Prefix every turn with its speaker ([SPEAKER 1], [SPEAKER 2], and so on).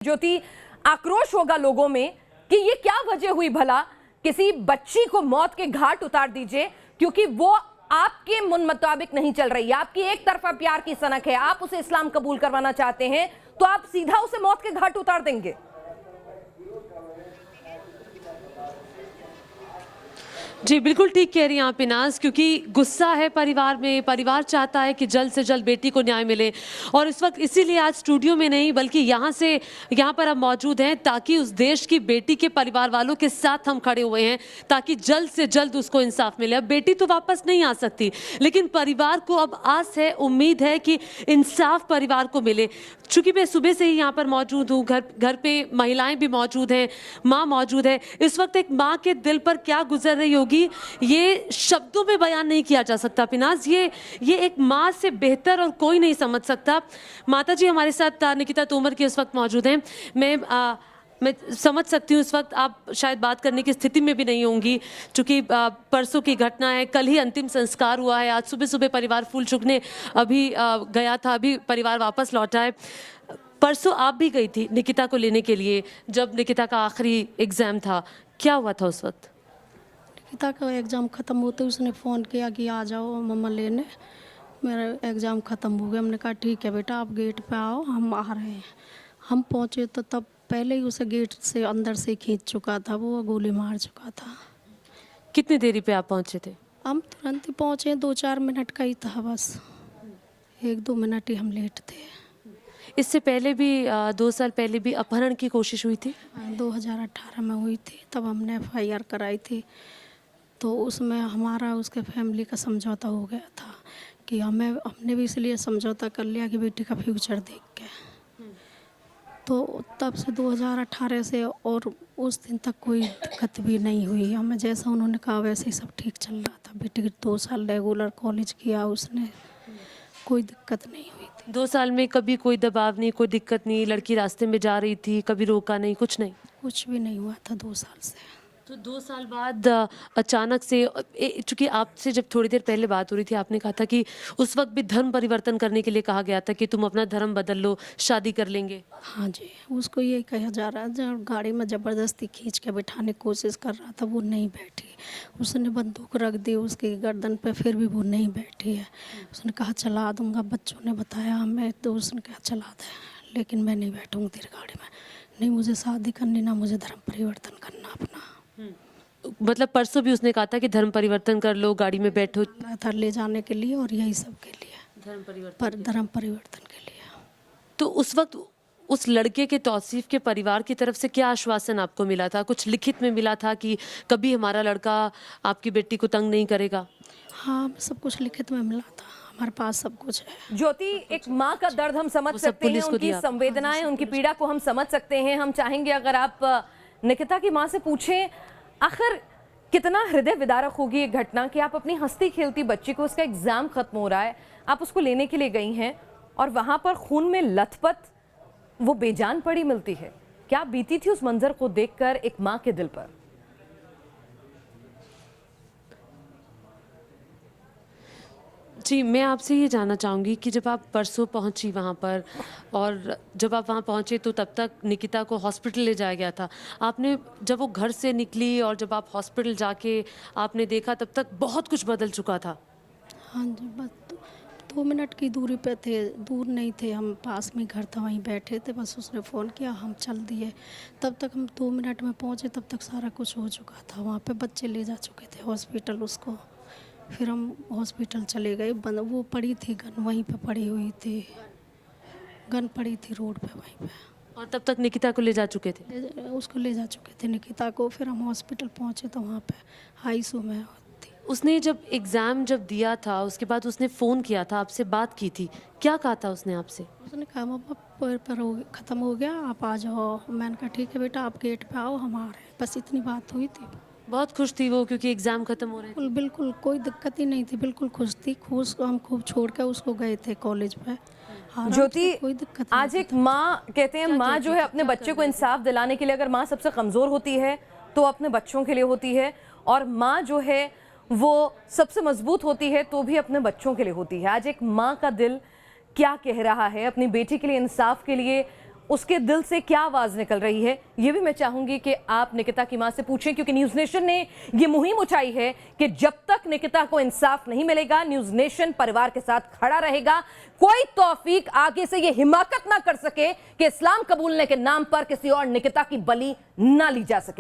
[SPEAKER 1] ज्योति, आक्रोश होगा लोगों में कि ये क्या वजह हुई भला, किसी बच्ची को मौत के घाट उतार दीजिए क्योंकि वो आपके मन मुताबिक नहीं चल रही है। आपकी एक तरफा प्यार की सनक है, आप उसे इस्लाम कबूल करवाना चाहते हैं तो आप सीधा उसे मौत के घाट उतार देंगे।
[SPEAKER 2] जी बिल्कुल ठीक कह रही हैं आप इनाज, क्योंकि गुस्सा है परिवार में। परिवार चाहता है कि जल्द से जल्द बेटी को न्याय मिले और इस वक्त इसीलिए आज स्टूडियो में नहीं बल्कि यहाँ पर हम मौजूद हैं ताकि उस देश की बेटी के परिवार वालों के साथ हम खड़े हुए हैं ताकि जल्द से जल्द उसको इंसाफ मिले। अब बेटी तो वापस नहीं आ सकती लेकिन परिवार को अब आस है, उम्मीद है कि इंसाफ परिवार को मिले। चूंकि मैं सुबह से ही यहाँ पर मौजूद हूँ, घर पे महिलाएं भी मौजूद हैं, माँ मौजूद है। इस वक्त एक माँ के दिल पर क्या गुजर रही होगी ये शब्दों में बयान नहीं किया जा सकता। पिनाज, ये एक माँ से बेहतर और कोई नहीं समझ सकता। माता जी हमारे साथ निकिता तोमर की इस वक्त मौजूद हैं। मैं समझ सकती हूँ इस वक्त आप शायद बात करने की स्थिति में भी नहीं होंगी क्योंकि परसों की घटना है, कल ही अंतिम संस्कार हुआ है। आज सुबह सुबह परिवार फूल चुकने अभी गया था, अभी परिवार वापस लौटा है। परसों आप भी गई थी निकिता को लेने के लिए जब निकिता का आखिरी एग्ज़ाम था, क्या हुआ था उस वक्त?
[SPEAKER 3] निकिता का एग्ज़ाम ख़त्म होते उसने फ़ोन किया कि आ जाओ मम्मा लेने, मेरा एग्ज़ाम ख़त्म हो गया। हमने कहा ठीक है बेटा आप गेट पे आओ, हम आ रहे हैं। हम पहुँचे तो तब पहले ही उसे गेट से अंदर से खींच चुका था, वो गोली मार चुका था।
[SPEAKER 2] कितनी देरी पे आप पहुँचे थे?
[SPEAKER 3] हम तुरंत ही पहुँचे, 2-4 मिनट का ही था बस, 1-2 मिनट ही हम लेट थे।
[SPEAKER 2] इससे पहले भी 2 साल पहले भी अपहरण की कोशिश हुई थी?
[SPEAKER 3] 2018 में हुई थी, तब हमने FIR कराई थी। तो उसमें हमारा उसके फैमिली का समझौता हो गया था कि हमने भी इसलिए समझौता कर लिया कि बेटी का फ्यूचर देख के। तो तब से 2018 से और उस दिन तक कोई दिक्कत भी नहीं हुई हमें। जैसा उन्होंने कहा वैसे ही सब ठीक चल रहा था। बेटी के 2 साल रेगुलर कॉलेज किया उसने, कोई दिक्कत नहीं हुई थी।
[SPEAKER 2] 2 साल में कभी कोई दबाव नहीं, कोई दिक्कत नहीं? लड़की रास्ते में जा रही थी, कभी रोका नहीं, कुछ नहीं?
[SPEAKER 3] कुछ भी नहीं हुआ था 2 साल से।
[SPEAKER 2] तो 2 साल बाद अचानक से, चूंकि आपसे जब थोड़ी देर पहले बात हो रही थी आपने कहा था कि उस वक्त भी धर्म परिवर्तन करने के लिए कहा गया था कि तुम अपना धर्म बदल लो, शादी कर लेंगे।
[SPEAKER 3] हाँ जी, उसको ये कहा जा रहा है। जब गाड़ी में ज़बरदस्ती खींच के बिठाने की कोशिश कर रहा था वो नहीं बैठी, उसने बंदूक रख दी उसकी गर्दन पे, फिर भी वो नहीं बैठी है। उसने कहा चला दूंगा, बच्चों ने बताया हमें, तो उसने कहा चला दे, लेकिन मैं नहीं बैठूँगी तेरी गाड़ी में, नहीं मुझे शादी करनी, ना मुझे धर्म परिवर्तन करना अपना।
[SPEAKER 2] मतलब परसों भी उसने कहा था कि धर्म परिवर्तन कर लो, गाड़ी में बैठो
[SPEAKER 3] था ले जाने के लिए और यही सब के लिए,
[SPEAKER 2] धर्म परिवर्तन
[SPEAKER 3] धर्म परिवर्तन के लिए।
[SPEAKER 2] तो उस वक्त उस लड़के के तौसीफ के परिवार की तरफ से क्या आश्वासन आपको मिला था? कुछ लिखित में मिला था कि कभी हमारा लड़का आपकी बेटी को तंग नहीं करेगा?
[SPEAKER 3] हाँ, सब कुछ लिखित में मिला था, हमारे पास सब कुछ है।
[SPEAKER 1] ज्योति, एक माँ का दर्द हम समझ सकते हैं, उनकी संवेदनाएं, उनकी पीड़ा को हम समझ सकते हैं। हम चाहेंगे अगर आप निकिता की माँ से पूछें आखिर कितना हृदय विदारक होगी ये घटना कि आप अपनी हंसती खेलती बच्ची को, उसका एग्जाम खत्म हो रहा है, आप उसको लेने के लिए गई हैं और वहां पर खून में लथपथ वो बेजान पड़ी मिलती है। क्या बीती थी उस मंजर को देखकर एक माँ के दिल पर?
[SPEAKER 2] जी, मैं आपसे ये जानना चाहूँगी कि जब आप परसों पहुँची वहाँ पर और जब आप वहाँ पहुँचे तो तब तक निकिता को हॉस्पिटल ले जाया गया था। आपने जब वो घर से निकली और जब आप हॉस्पिटल जाके आपने देखा तब तक बहुत कुछ बदल चुका था।
[SPEAKER 3] हाँ जी, बस 2 मिनट की दूरी पे थे, दूर नहीं थे हम, पास में घर था, वहीं बैठे थे। बस उसने फ़ोन किया, हम चल दिए। तब तक हम 2 मिनट में पहुँचे, तब तक सारा कुछ हो चुका था। वहाँ पे बच्चे ले जा चुके थे हॉस्पिटल उसको। फिर हम हॉस्पिटल चले गए। वो पड़ी थी गन, वहीं पे पड़ी हुई थी, गन पड़ी थी रोड पे वहीं पे।
[SPEAKER 2] और तब तक निकिता को ले जा चुके थे?
[SPEAKER 3] उसको ले जा चुके थे निकिता को। फिर हम हॉस्पिटल पहुँचे तो वहाँ पे ICU में थी।
[SPEAKER 2] उसने जब एग्ज़ाम दिया था उसके बाद उसने फ़ोन किया था, आपसे बात की थी, क्या कहा था उसने आपसे?
[SPEAKER 3] उसने कहा मम्मा पेपर ख़त्म हो गया, आप आ जाओ। मैंने कहा ठीक है बेटा आप गेट पे आओ, हम आ रहे हैं, बस इतनी बात हुई थी।
[SPEAKER 2] बहुत खुश थी वो क्योंकि एग्ज़ाम ख़त्म हो रहे थे?
[SPEAKER 3] बिल्कुल कोई दिक्कत ही नहीं थी, बिल्कुल खुश थी। खुश हम खूब छोड़ के उसको गए थे कॉलेज पे।
[SPEAKER 1] ज्योति,
[SPEAKER 3] कोई दिक्कत
[SPEAKER 1] आज एक माँ, कहते हैं माँ जो है अपने बच्चे को इंसाफ दिलाने के लिए, अगर माँ सबसे कमज़ोर होती है तो अपने बच्चों के लिए होती है, और माँ जो है वो सबसे मजबूत होती है तो भी अपने बच्चों के लिए होती है। आज एक माँ का दिल क्या कह रहा है अपनी बेटी के लिए इंसाफ के लिए, उसके दिल से क्या आवाज निकल रही है, ये भी मैं चाहूंगी कि आप निकिता की मां से पूछें, क्योंकि न्यूज नेशन ने ये मुहिम उठाई है कि जब तक निकिता को इंसाफ नहीं मिलेगा, न्यूज नेशन परिवार के साथ खड़ा रहेगा। कोई तौफीक आगे से ये हिमाकत ना कर सके कि इस्लाम कबूलने के नाम पर किसी और निकिता की बलि ना ली जा सके।